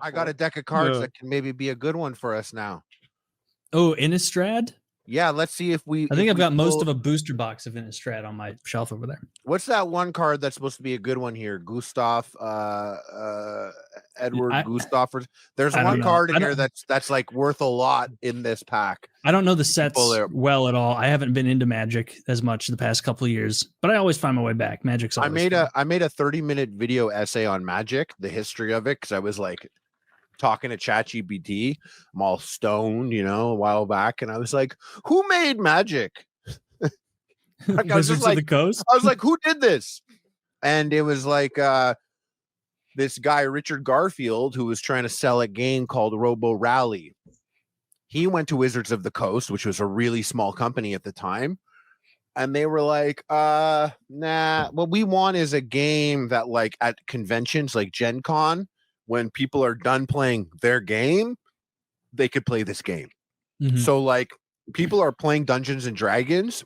I got a deck of cards that can maybe be a good one for us now. Oh, Innistrad? Yeah, let's see if we. I think I've got most of a booster box of Innistrad on my shelf over there. What's that one card that's supposed to be a good one here? Gustav, Edward Gustav. There's one card in here that's like worth a lot in this pack. I don't know the sets well at all. I haven't been into Magic as much the past couple of years, but I always find my way back. Magic's always I made a 30-minute video essay on Magic, the history of it, because I was like talking to ChatGPT. I'm all stoned, a while back, and I was like, "Who made Magic?" Wizards of the Coast. I was like, "Who did this?" And it was like this guy Richard Garfield, who was trying to sell a game called Robo Rally. He went to Wizards of the Coast, which was a really small company at the time, and they were like, "Nah, what we want is a game that, like, at conventions like Gen Con, when people are done playing their game, they could play this game." Mm-hmm. So, like, people are playing Dungeons and Dragons.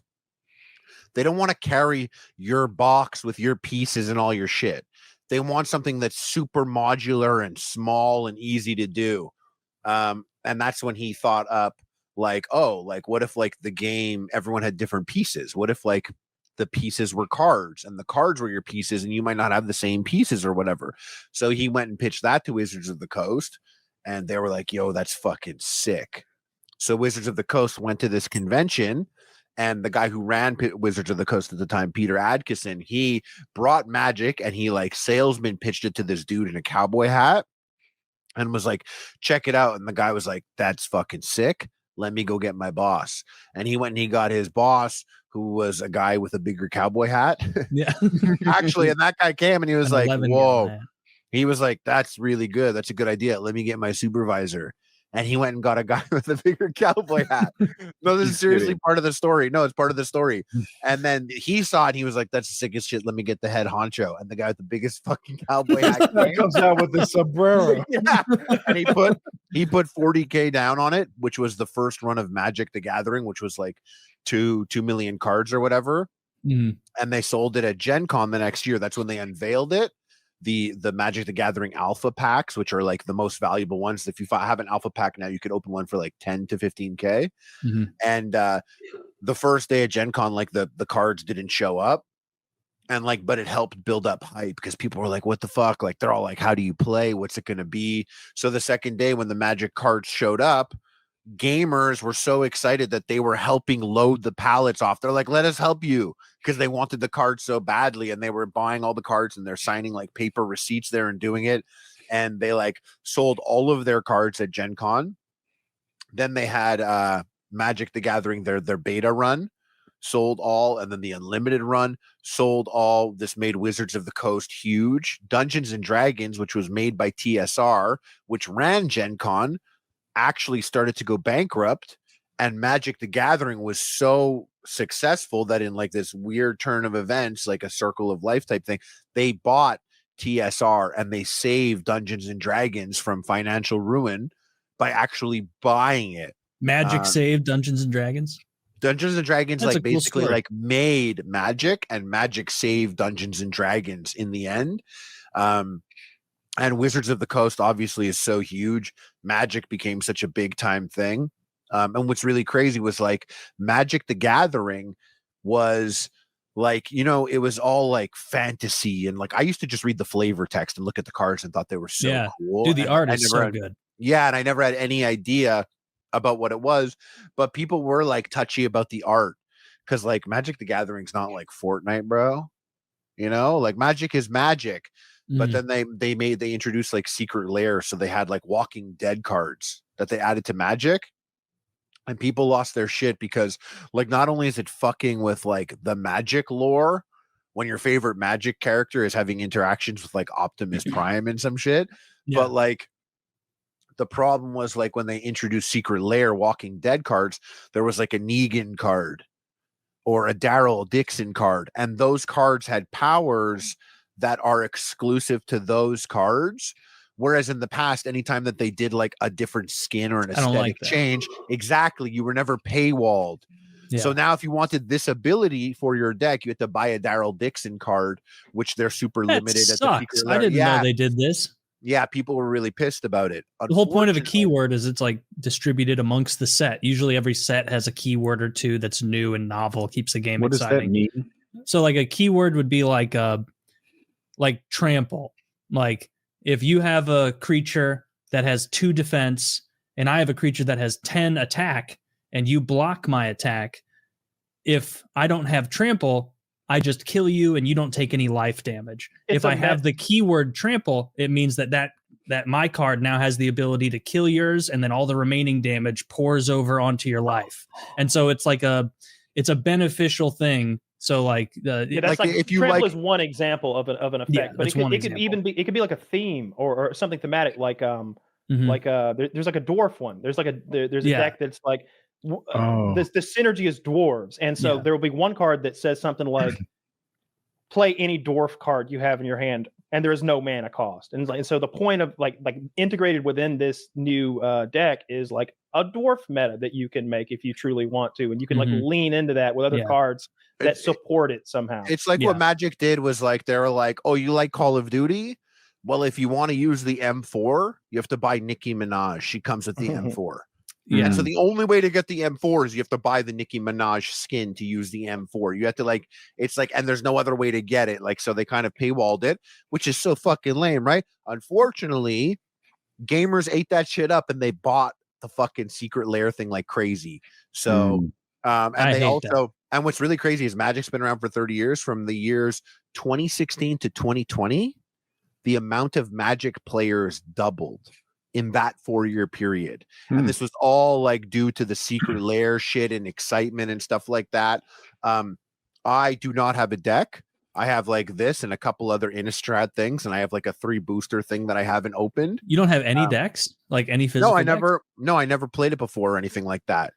They don't want to carry your box with your pieces and all your shit. They want something that's super modular and small and easy to do. And that's when he thought up, like, oh, like, what if, like, the game, everyone had different pieces? What if, like, the pieces were cards and the cards were your pieces and you might not have the same pieces or whatever? So he went and pitched that to Wizards of the Coast, and they were like, yo, that's fucking sick. So Wizards of the Coast went to this convention, and the guy who ran Wizards of the Coast at the time, Peter Adkison, he brought Magic, and he, like, salesman pitched it to this dude in a cowboy hat and was like, check it out. And the guy was like, that's fucking sick. Let me go get my boss. And he went and he got his boss, who was a guy with a bigger cowboy hat. Yeah. Actually, and that guy came and he was like, whoa. He was like, that's really good. That's a good idea. Let me get my supervisor. And he went and got a guy with a bigger cowboy hat. No, this is seriously part of the story. No, it's part of the story. And then he saw it. And he was like, that's the sickest shit. Let me get the head honcho. And the guy with the biggest fucking cowboy hat comes out with the sombrero. Yeah. And he put $40K down on it, which was the first run of Magic the Gathering, which was like 2 million cards or whatever. Mm. And they sold it at Gen Con the next year. That's when they unveiled it. The Magic the Gathering alpha packs, which are like the most valuable ones. If you have an alpha pack now, you could open one for like 10 to 15K. Mm-hmm. And the first day at Gen Con, like the cards didn't show up. And like, but it helped build up hype because people were like, what the fuck? Like, they're all like, how do you play? What's it going to be? So the second day when the Magic cards showed up, gamers were so excited that they were helping load the pallets off. They're like, let us help you, because they wanted the cards so badly, and they were buying all the cards and they're signing like paper receipts there and doing it. And they like sold all of their cards at Gen Con. Then they had Magic the Gathering, their beta run, sold all, and then the unlimited run sold all. This made Wizards of the Coast huge. Dungeons and Dragons, which was made by TSR, which ran Gen Con, actually started to go bankrupt, and Magic the Gathering was so successful that in like this weird turn of events, like a circle of life type thing, they bought TSR and they saved Dungeons and Dragons from financial ruin by actually buying it. Magic saved Dungeons and Dragons. Dungeons and Dragons, that's like, basically cool like made Magic, and Magic saved Dungeons and Dragons in the end. And Wizards of the Coast obviously is so huge. Magic became such a big time thing. And what's really crazy was like Magic the Gathering was like, it was all like fantasy. And like, I used to just read the flavor text and look at the cards and thought they were so cool. Dude, the art is so good. Yeah. And I never had any idea about what it was, but people were like touchy about the art. Cause like Magic the Gathering's not like Fortnite, bro. Like Magic is Magic. But then they introduced like secret lair, so they had like Walking Dead cards that they added to Magic, and people lost their shit because like not only is it fucking with like the Magic lore when your favorite Magic character is having interactions with like Optimus Prime and some shit, but like the problem was like when they introduced secret lair Walking Dead cards, there was like a Negan card or a Daryl Dixon card, and those cards had powers that are exclusive to those cards. Whereas in the past, anytime that they did like a different skin or an aesthetic change, exactly, you were never paywalled. Yeah. So now if you wanted this ability for your deck, you had to buy a Daryl Dixon card, which they're super limited. Sucks. I didn't know they did this. Yeah, people were really pissed about it. The whole point of a keyword is it's like distributed amongst the set. Usually every set has a keyword or two that's new and novel, keeps the game exciting. What does that mean? So like a keyword would be like trample. Like if you have a creature that has 2 defense and I have a creature that has 10 attack and you block my attack, if I don't have trample, I just kill you and you don't take any life damage. If I have the keyword trample, it means that my card now has the ability to kill yours, and then all the remaining damage pours over onto your life. And so it's a beneficial thing. So like if you trample is one example of an effect, but it could be like a theme or something thematic, like there's like a dwarf one. There's a deck that's like the synergy is dwarves, and so there will be one card that says something like play any dwarf card you have in your hand, and there is no mana cost. And so the point of like integrated within this new deck is like a dwarf meta that you can make if you truly want to, and you can like lean into that with other cards that support it somehow. It's like what Magic did was like they were like, oh, you like Call of Duty? Well, if you want to use the M4, you have to buy Nicki Minaj. She comes with the M4. Yeah. And so the only way to get the M4 is you have to buy the Nicki Minaj skin to use the M4. You have to and there's no other way to get it. Like, so they kind of paywalled it, which is so fucking lame, right? Unfortunately, gamers ate that shit up and they bought the fucking secret lair thing like crazy. So, and what's really crazy is Magic's been around for 30 years. From the years 2016 to 2020, the amount of Magic players doubled in that 4-year period. And this was all like due to the secret lair shit and excitement and stuff like that. I do not have a deck. I have like this and a couple other Innistrad things, and I have like a 3 booster thing that I haven't opened. You don't have any decks? Like any physical decks? I never played it before or anything like that.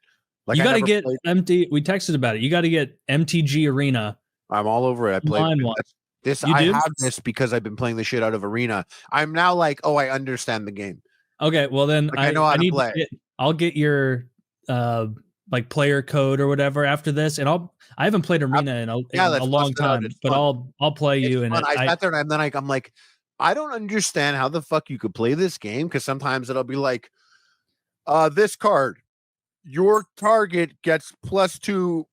Like, you got to get we texted about it. You got to get MTG Arena. I'm all over it. I played this. I have this because I've been playing the shit out of Arena. I'm now like, oh, I understand the game. Okay, well then I know how to play. I'll get your like player code or whatever after this, and I haven't played Arena in a long time, but I'll play you. And I sat there and then I'm like, I don't understand how the fuck you could play this game, because sometimes it'll be like, this card, your target gets +2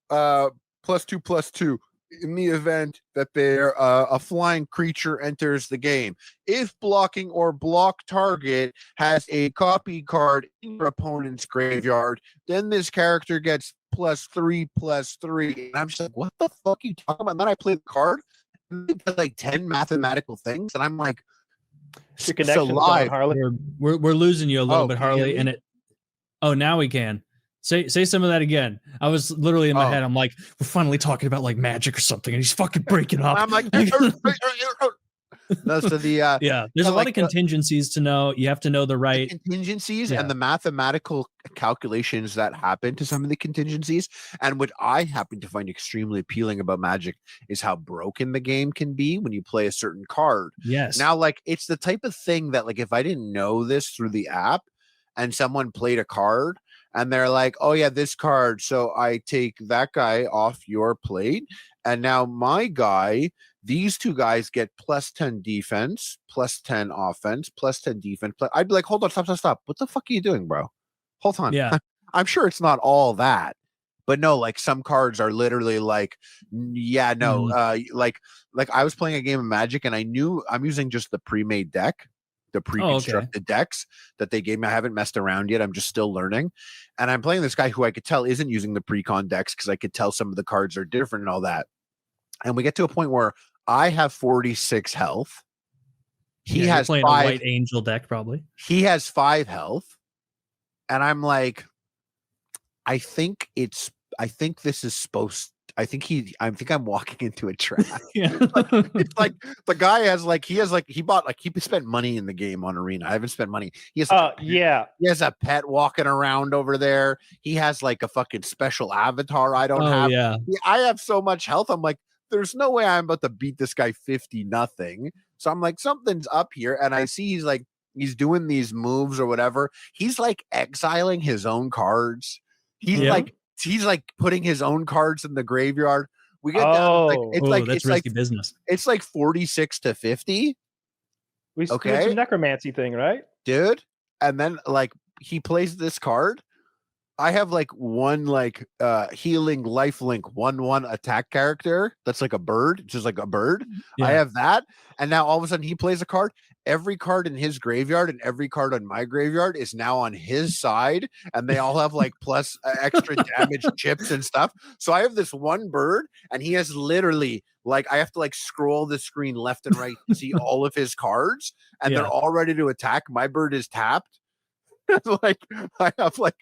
in the event that a flying creature enters the game. If blocking or block target has a copy card in your opponent's graveyard, then this character gets +3/+3. And I'm just like, what the fuck are you talking about? And then I play the card, and it does like 10 mathematical things, and I'm like, your connection's on, Harley. We're losing you a little bit, Harley. And now we can. Say some of that again. I was literally in my head. I'm like, we're finally talking about like Magic or something, and he's fucking breaking up. I'm like, no, so there's a lot of contingencies to know. You have to know the right contingencies and the mathematical calculations that happen to some of the contingencies. And what I happen to find extremely appealing about Magic is how broken the game can be when you play a certain card. Yes. Now, like, it's the type of thing that, like, if I didn't know this through the app and someone played a card, and they're like, oh, yeah, this card. So I take that guy off your plate. And now my guy, these 2 guys get +10 defense, +10 offense, +10 defense. I'd be like, hold on, stop. What the fuck are you doing, bro? Hold on. Yeah. I'm sure it's not all that. But no, like some cards are literally like, like I was playing a game of Magic and I knew I'm using just the pre-made deck. The pre-constructed decks that they gave me. I haven't messed around yet. I'm just still learning. And I'm playing this guy who I could tell isn't using the pre-con decks because I could tell some of the cards are different and all that. And we get to a point where I have 46 health. He has playing 5, a White Angel deck, probably. He has 5 health. And I'm like, I think this is supposed I think I'm walking into a trap. It's like the guy he spent money in the game on Arena. I haven't spent money. He has he has a pet walking around over there. He has like a fucking special avatar I don't have. Yeah. I have so much health. I'm like, there's no way I'm about to beat this guy 50-0. So I'm like, something's up here. And I see he's doing these moves or whatever. He's like exiling his own cards. He's like putting his own cards in the graveyard. We get down. It's risky business. It's like 46-50. We did some necromancy thing, right? Dude. And then like he plays this card. I have like one like healing lifelink 1/1 attack character that's like a bird, just like a bird. Yeah. I have that, and now all of a sudden he plays a card. Every card in his graveyard and every card on my graveyard is now on his side, and they all have like plus extra damage chips and stuff. So I have this one bird, and he has literally like I have to like scroll the screen left and right to see all of his cards, and they're all ready to attack. My bird is tapped. Like I have like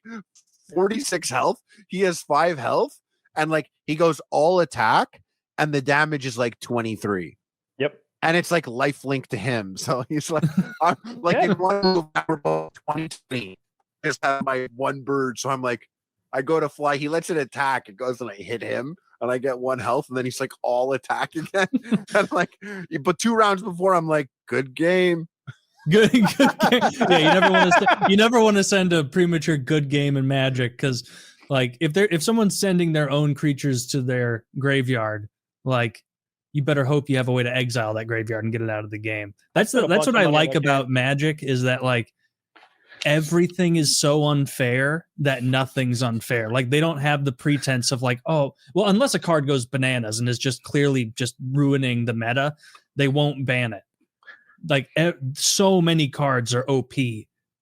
46 health. He has 5 health, and like he goes all attack, and the damage is like 23. Yep. And it's like lifelink to him. So he's like, I'm like in one move, 2020. I just have my one bird. So I'm like, I go to fly. He lets it attack. It goes and I hit him, and I get 1 health, and then he's like all attack again. And like, but 2 rounds before, I'm like, good game. Good game. Yeah, you never want to send a premature good game in Magic, because like if someone's sending their own creatures to their graveyard, like you better hope you have a way to exile that graveyard and get it out of the game. That's what I like about Magic, is that like everything is so unfair that nothing's unfair. Like they don't have the pretense of like, oh, well, unless a card goes bananas and is just clearly just ruining the meta, they won't ban it. Like so many cards are OP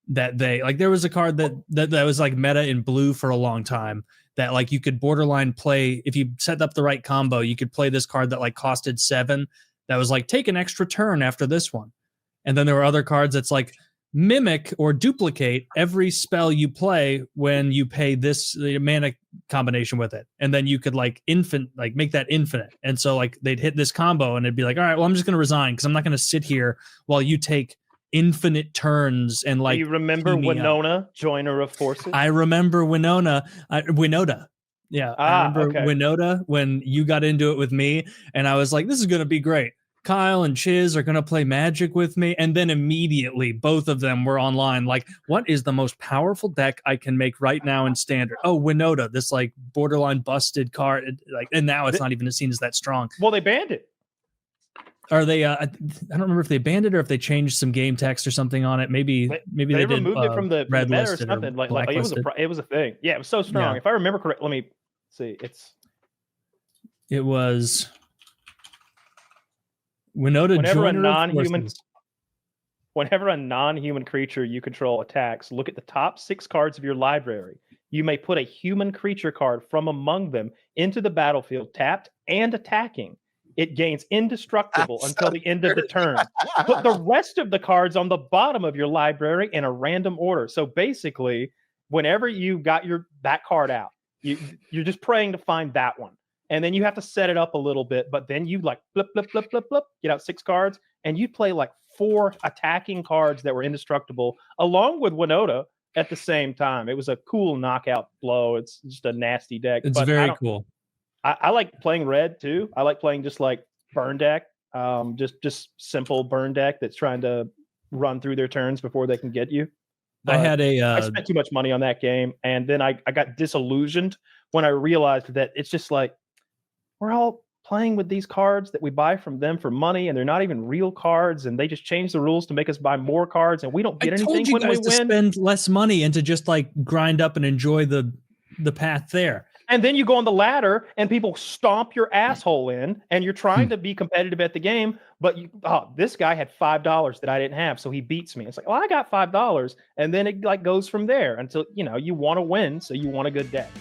that they like. There was a card that was like meta in blue for a long time that like you could borderline play if you set up the right combo. You could play this card that like costed 7 that was like take an extra turn after this one, and then there were other cards that's like mimic or duplicate every spell you play when you pay this mana combination with it, and then you could like make that infinite. And so like they'd hit this combo and it'd be like, all right, well, I'm just going to resign because I'm not going to sit here while you take infinite turns. And like, you remember Winona, Joiner of Forces? I remember Winona. Yeah, I remember Winona when you got into it with me, and I was like, this is going to be great. Kyle and Chiz are going to play Magic with me. And then immediately both of them were online. Like, what is the most powerful deck I can make right now in Standard? Oh, Winona, this like borderline busted card. Like, and now it's not even seen as that strong. Well, they banned it. Are they? I don't remember if they banned it or if they changed some game text or something on it. Maybe they removed it from the red meta or something. Like it was a thing. Yeah, it was so strong. Yeah. If I remember correctly, let me see. It was Winona. Whenever a non-human creature you control attacks, look at the top 6 cards of your library. You may put a human creature card from among them into the battlefield, tapped and attacking. It gains indestructible until the end of the turn. Put the rest of the cards on the bottom of your library in a random order. So basically, whenever you got that card out, you're just praying to find that one. And then you have to set it up a little bit, but then you like flip, get out 6 cards, and you play like 4 attacking cards that were indestructible, along with Winona at the same time. It was a cool knockout blow. It's just a nasty deck. It's very cool. I like playing red too. I like playing just like burn deck, just simple burn deck that's trying to run through their turns before they can get you. But I spent too much money on that game, and then I got disillusioned when I realized that it's just like, we're all playing with these cards that we buy from them for money, and they're not even real cards, and they just change the rules to make us buy more cards, and we don't get anything when we win. To spend less money and to just like grind up and enjoy the path there. And then you go on the ladder, and people stomp your asshole in, and you're trying to be competitive at the game, but this guy had $5 that I didn't have, so he beats me. It's like, well, I got $5, and then it like goes from there until you want to win, so you want a good deck.